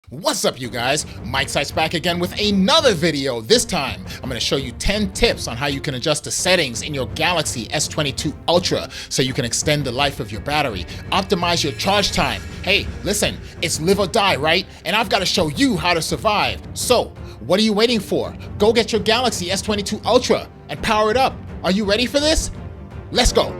What's up, you guys? Mike Sytes back again with another video. This time, I'm going to show you 10 tips on how you can adjust the settings in your Galaxy S22 Ultra so you can extend the life of your battery, optimize your charge time. Hey, listen, it's live or die, right? And I've got to show you how to survive. So, what are you waiting for? Go get your Galaxy S22 Ultra and power it up. Are you ready for this? Let's go.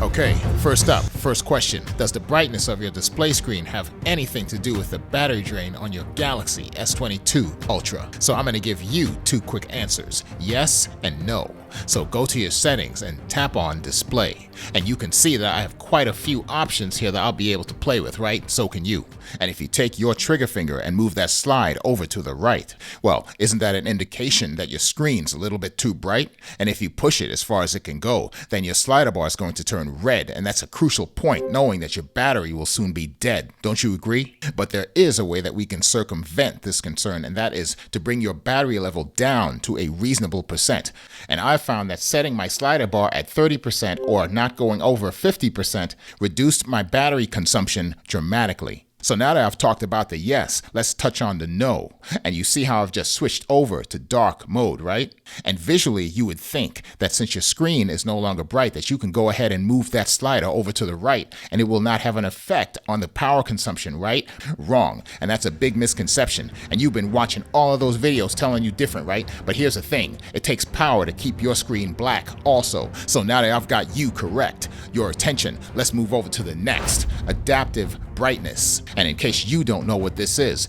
Okay, first question. Does the brightness of your display screen have anything to do with the battery drain on your Galaxy S22 Ultra? So I'm going to give you two quick answers, yes and no. So go to your settings and tap on display. And you can see that I have quite a few options here that I'll be able to play with, right? So can you. And if you take your trigger finger and move that slide over to the right, well, isn't that an indication that your screen's a little bit too bright? And if you push it as far as it can go, then your slider bar is going to turn red, and that's a crucial point, knowing that your battery will soon be dead. Don't you agree? But there is a way that we can circumvent this concern, and that is to bring your battery level down to a reasonable percent. And I've found that setting my slider bar at 30% or not going over 50% reduced my battery consumption dramatically. So now that I've talked about the yes, let's touch on the no. And you see how I've just switched over to dark mode, right? And visually, you would think that since your screen is no longer bright, that you can go ahead and move that slider over to the right and it will not have an effect on the power consumption, right? Wrong. And that's a big misconception. And you've been watching all of those videos telling you different, right? But here's the thing. It takes power to keep your screen black also. So now that I've got you correct, your attention, let's move over to the next, adaptive brightness. And in case you don't know what this is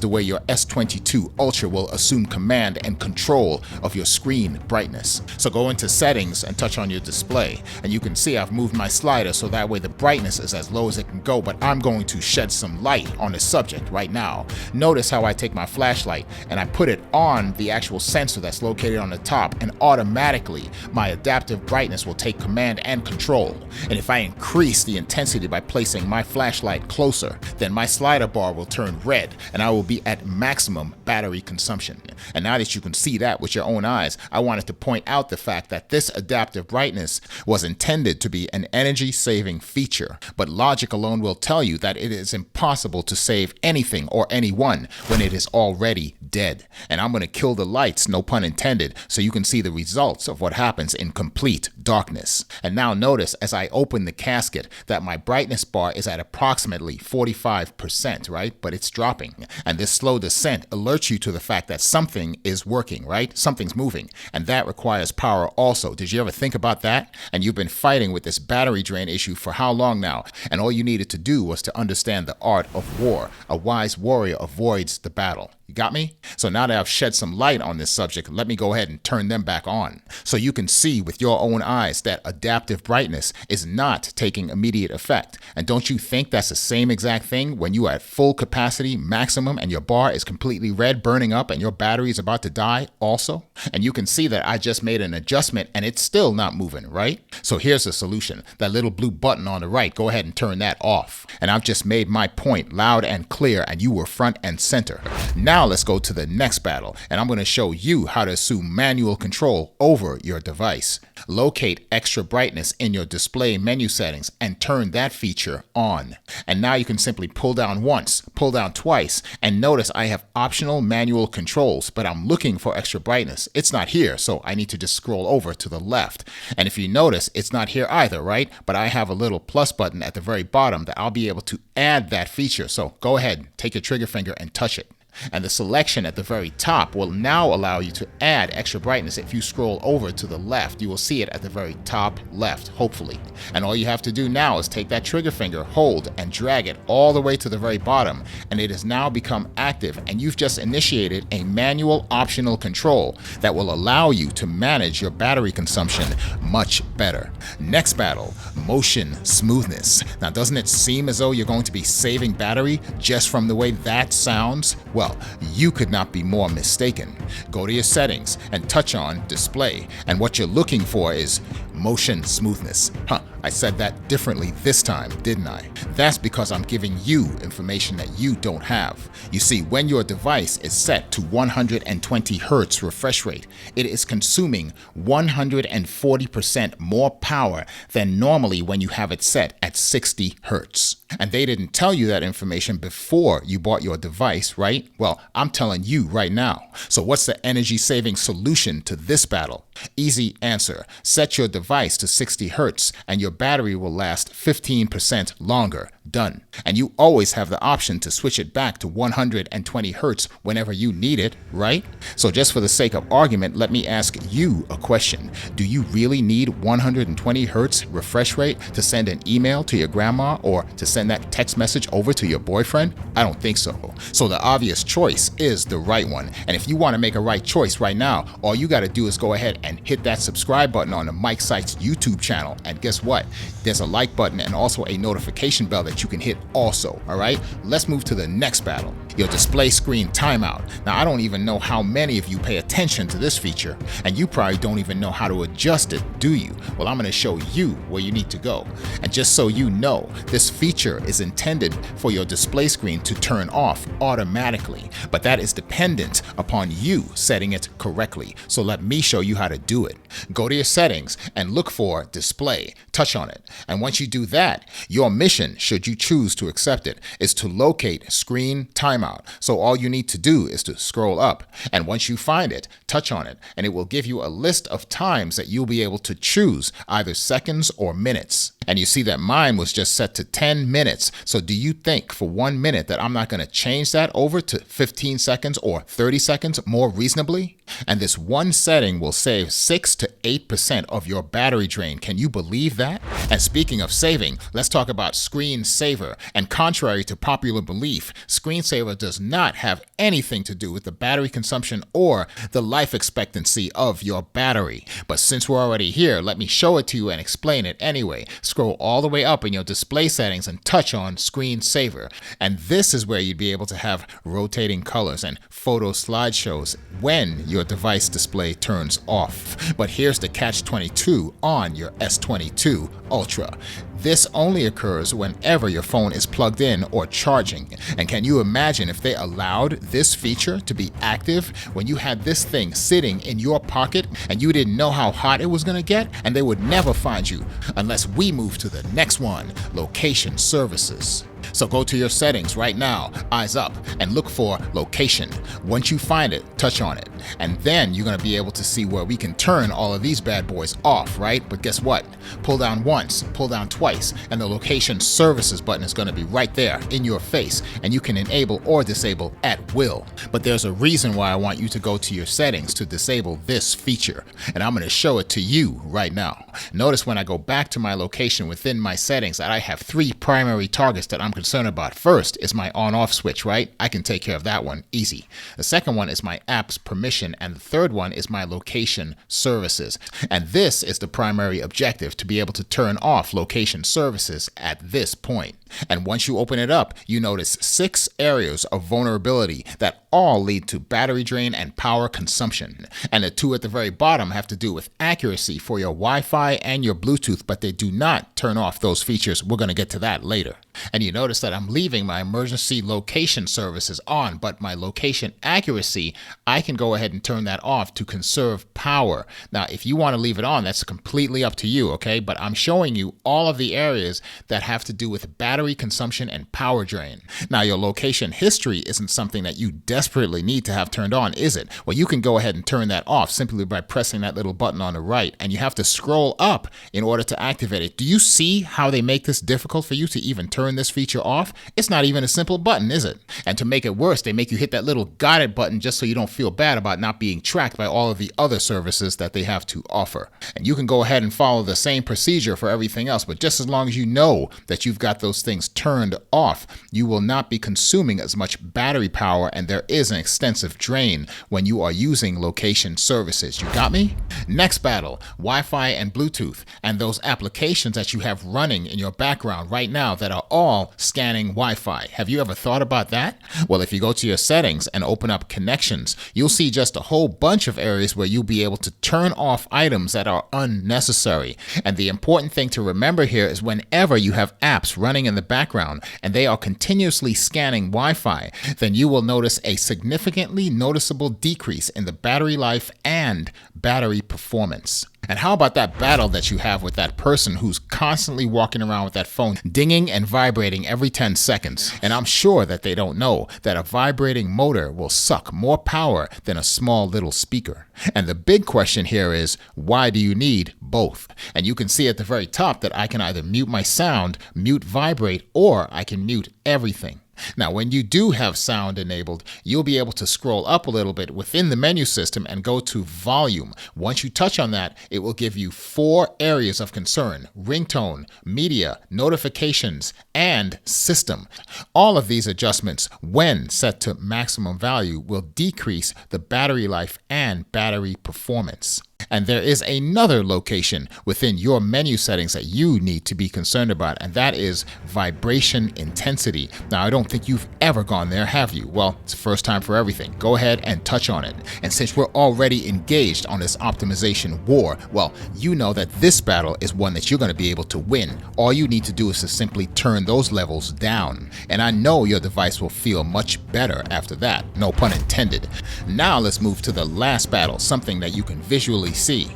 the way your S22 Ultra will assume command and control of your screen brightness. So go into settings and touch on your display, and you can see I've moved my slider so that way the brightness is as low as it can go, but I'm going to shed some light on the subject right now. Notice how I take my flashlight and I put it on the actual sensor that's located on the top, and automatically my adaptive brightness will take command and control. And if I increase the intensity by placing my flashlight closer, then my slider bar will turn red and I will be at maximum battery consumption. And now that you can see that with your own eyes, I wanted to point out the fact that this adaptive brightness was intended to be an energy saving feature, but logic alone will tell you that it is impossible to save anything or anyone when it is already dead. And I'm going to kill the lights, no pun intended, so you can see the results of what happens in complete darkness. And now notice as I open the casket that my brightness bar is at approximately 45%, right? But it's dropping. And this slow descent alerts you to the fact that something is working, right? Something's moving. And that requires power also. Did you ever think about that? And you've been fighting with this battery drain issue for how long now? And all you needed to do was to understand the art of war. A wise warrior avoids the battle. You got me? So now that I've shed some light on this subject, let me go ahead and turn them back on. So you can see with your own eyes that adaptive brightness is not taking immediate effect. And don't you think that's the same exact thing when you are at full capacity, maximum, and your bar is completely red, burning up, and your battery is about to die also? And you can see that I just made an adjustment and it's still not moving, right? So here's the solution. That little blue button on the right, go ahead and turn that off. And I've just made my point loud and clear, and you were front and center. Now let's go to the next battle, and I'm going to show you how to assume manual control over your device. Locate extra brightness in your display menu settings and turn that feature on. And now you can simply pull down once, pull down twice, and notice I have optional manual controls, but I'm looking for extra brightness. It's not here, so I need to just scroll over to the left. And if you notice, it's not here either, right? But I have a little plus button at the very bottom that I'll be able to add that feature. So go ahead, take your trigger finger and touch it. And the selection at the very top will now allow you to add extra brightness. If you scroll over to the left, you will see it at the very top left, hopefully. And all you have to do now is take that trigger finger, hold, and drag it all the way to the very bottom, and it has now become active, and you've just initiated a manual optional control that will allow you to manage your battery consumption much better. Next battle, motion smoothness. Now, doesn't it seem as though you're going to be saving battery just from the way that sounds? Well, you could not be more mistaken. Go to your settings and touch on display, and what you're looking for is motion smoothness. I said that differently this time, didn't I? That's because I'm giving you information that you don't have. You see, when your device is set to 120 Hz refresh rate, it is consuming 140% more power than normally when you have it set at 60 Hz. And they didn't tell you that information before you bought your device, right? Well, I'm telling you right now. So what's the energy saving solution to this battle? Easy answer. Set your device to 60 Hz and your battery will last 15% longer. Done. And you always have the option to switch it back to 120 Hz whenever you need it, right? So just for the sake of argument, let me ask you a question. Do you really need 120 Hz refresh rate to send an email to your grandma or to send that text message over to your boyfriend? I don't think so. So the obvious choice is the right one. And if you want to make a right choice right now, all you got to do is go ahead and hit that subscribe button on the Mike Sytes YouTube channel. And guess what? There's a like button and also a notification bell that you can hit also, all right? Let's move to the next battle, your display screen timeout. Now, I don't even know how many of you pay attention to this feature, and you probably don't even know how to adjust it, do you? Well, I'm gonna show you where you need to go. And just so you know, this feature is intended for your display screen to turn off automatically, but that is dependent upon you setting it correctly. So let me show you how to do it. Go to your settings and look for display, touch on it. And once you do that, your mission, should you choose to accept it, is to locate screen timeout. So all you need to do is to scroll up, and once you find it, touch on it, and it will give you a list of times that you'll be able to choose, either seconds or minutes. And you see that mine was just set to 10 minutes. So do you think for 1 minute that I'm not going to change that over to 15 seconds or 30 seconds more reasonably? And this one setting will save 6 to 8% of your battery drain. Can you believe that? And speaking of saving, let's talk about Screensaver. And contrary to popular belief, Screensaver does not have anything to do with the battery consumption or the life expectancy of your battery. But since we're already here, let me show it to you and explain it anyway. Scroll all the way up in your display settings and touch on Screensaver. And this is where you'd be able to have rotating colors and photo slideshows when your device display turns off. But here's the catch-22 on your S22 Ultra. This only occurs whenever your phone is plugged in or charging. And can you imagine if they allowed this feature to be active when you had this thing sitting in your pocket and you didn't know how hot it was going to get, and they would never find you unless we move to the next one, location services. So go to your settings right now, eyes up, and look for location. Once you find it, touch on it. And then you're going to be able to see where we can turn all of these bad boys off, right? But guess what? Pull down once, pull down twice, and the location services button is going to be right there in your face, and you can enable or disable at will. But there's a reason why I want you to go to your settings to disable this feature, and I'm going to show it to you right now. Notice when I go back to my location within my settings that I have 3 primary targets that I'm concerned about. First is my on-off switch, right? I can take care of that one easy. The second one is my apps permission, and the third one is my location services. And this is the primary objective, to be able to turn off location services at this point. And once you open it up, you notice 6 areas of vulnerability that all lead to battery drain and power consumption. And the 2 at the very bottom have to do with accuracy for your Wi-Fi and your Bluetooth, but they do not turn off those features. We're going to get to that later. And you notice that I'm leaving my emergency location services on, but my location accuracy, I can go ahead and turn that off to conserve power. Now, if you want to leave it on, that's completely up to you, okay? But I'm showing you all of the areas that have to do with battery consumption and power drain. Now, your location history isn't something that you desperately need to have turned on, is it? Well, you can go ahead and turn that off simply by pressing that little button on the right, and you have to scroll up in order to activate it. Do you see how they make this difficult for you to even turn this feature off? It's not even a simple button, is it? And to make it worse, they make you hit that little got it button just so you don't feel bad about not being tracked by all of the other services that they have to offer. And you can go ahead and follow the same procedure for everything else, but just as long as you know that you've got those things turned off, you will not be consuming as much battery power, and there is an extensive drain when you are using location services. You got me? Next battle, Wi-Fi and Bluetooth, and those applications that you have running in your background right now that are all scanning Wi-Fi. Have you ever thought about that? Well, if you go to your settings and open up connections, you'll see just a whole bunch of areas where you'll be able to turn off items that are unnecessary. And the important thing to remember here is whenever you have apps running in the background and they are continuously scanning Wi-Fi, then you will notice a significantly noticeable decrease in the battery life and battery performance. And how about that battle that you have with that person who's constantly walking around with that phone dinging and vibrating every 10 seconds? And I'm sure that they don't know that a vibrating motor will suck more power than a small little speaker. And the big question here is, why do you need both? And you can see at the very top that I can either mute my sound, mute vibrate, or I can mute everything. Now, when you do have sound enabled, you'll be able to scroll up a little bit within the menu system and go to volume. Once you touch on that, it will give you 4 areas of concern: ringtone, media, notifications, and system. All of these adjustments, when set to maximum value, will decrease the battery life and battery performance. And there is another location within your menu settings that you need to be concerned about, and that is vibration intensity. Now, I don't think you've ever gone there, have you? Well, it's the first time for everything. Go ahead and touch on it. And since we're already engaged on this optimization war, well, you know that this battle is one that you're going to be able to win. All you need to do is to simply turn those levels down. And I know your device will feel much better after that. No pun intended. Now let's move to the last battle, something that you can visually see: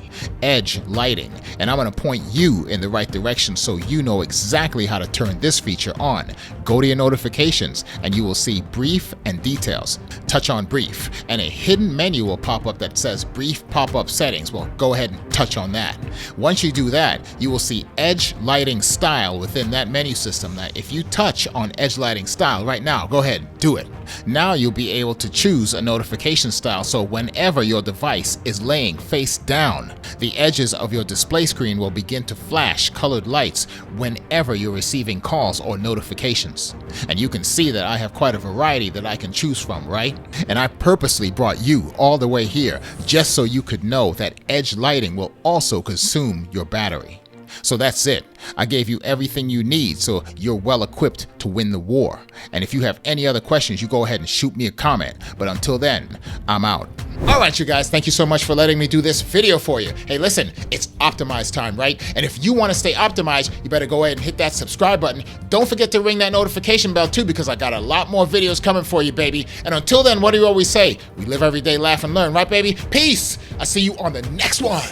edge lighting. And I'm going to point you in the right direction so you know exactly how to turn this feature on. Go to your notifications and you will see brief and details. Touch on brief and a hidden menu will pop up that says brief pop-up settings. Well, go ahead and touch on that. Once you do that, you will see edge lighting style within that menu system. Now, if you touch on edge lighting style right now, go ahead, do it. Now you'll be able to choose a notification style, so whenever your device is laying face down, the edges of your display screen will begin to flash colored lights whenever you're receiving calls or notifications. And you can see that I have quite a variety that I can choose from, right? And I purposely brought you all the way here just so you could know that edge lighting will also consume your battery. So that's it. I gave you everything you need so you're well equipped to win the war. And if you have any other questions, you go ahead and shoot me a comment. But until then, I'm out. All right, you guys, thank you so much for letting me do this video for you. Hey, listen, it's optimize time, right? And if you want to stay optimized, you better go ahead and hit that subscribe button. Don't forget to ring that notification bell too, because I got a lot more videos coming for you, baby. And until then, what do you always say? We live every day, laugh and learn, right, baby? Peace. I'll see you on the next one.